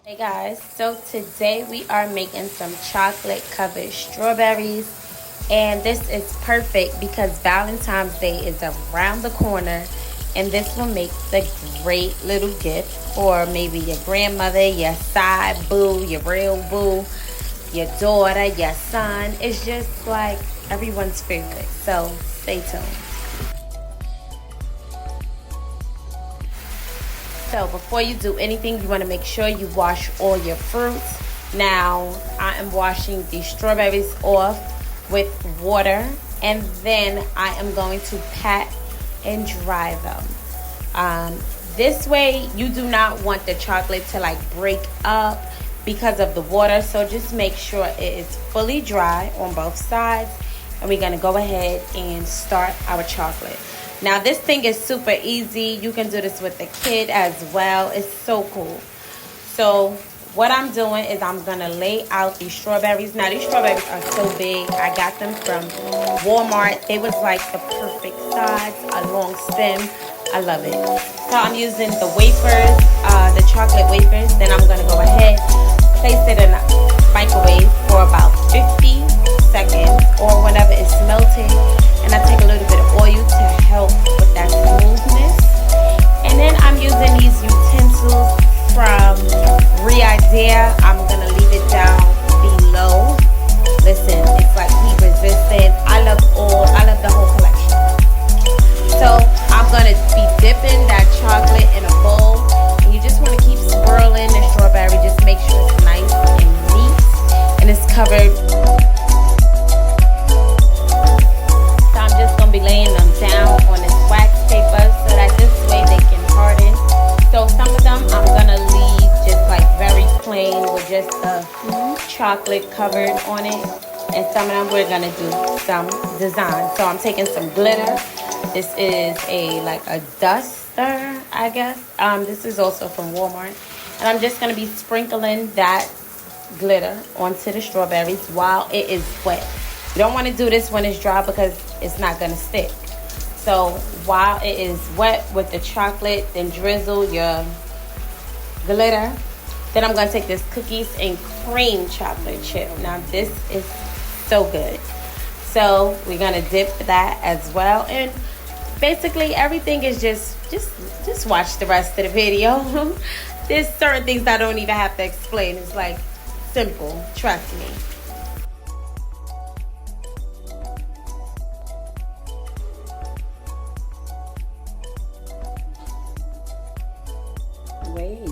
Hey guys, so today we are making some chocolate covered strawberries, and this is perfect because Valentine's Day is around the corner, and this will make the great little gift for maybe your grandmother, your side boo, your real boo, your daughter, your son. It's just like everyone's favorite, so stay tuned. So before you do anything, you want to make sure you wash all your fruits. Now I am washing the strawberries off with water, and then I am going to pat and dry them. This way you do not want the chocolate to like break up because of the water, so just make sure it is fully dry on both sides, and we're going to go ahead and start our chocolate. Now this thing is super easy. You can do this with a kid as well. It's so cool. So what I'm doing is I'm going to lay out these strawberries. Now these strawberries are so big. I got them from Walmart. They was like the perfect size, a long stem. I love it. So I'm using the wafers, the chocolate wafers. Then I'm going to go ahead, place it in the microwave for about 50 seconds or whenever it's melting. And I take a little bit of oil to help with that smoothness. And then I'm using these utensils from Reidea. I'm going to leave it down below. Listen, it's like heat resistant. I love the whole collection. So I'm going to be dipping that chocolate in a bowl. And you just want to keep swirling the strawberry. Just make sure it's nice and neat. And it's covered. Be laying them down on this wax paper so that this way they can harden. So some of them I'm gonna leave just like very plain with just the chocolate covered on it, and some of them we're gonna do some design. So I'm taking some glitter. This is a duster, I guess. This is also from Walmart, and I'm just gonna be sprinkling that glitter onto the strawberries while it is wet. You don't want to do this when it's dry because it's not going to stick. So while it is wet with the chocolate, then drizzle your glitter. Then I'm going to take this cookies and cream chocolate chip. Now this is so good. So we're going to dip that as well. And basically everything is just watch the rest of the video. There's certain things I don't even have to explain. It's like simple. Trust me. Wait.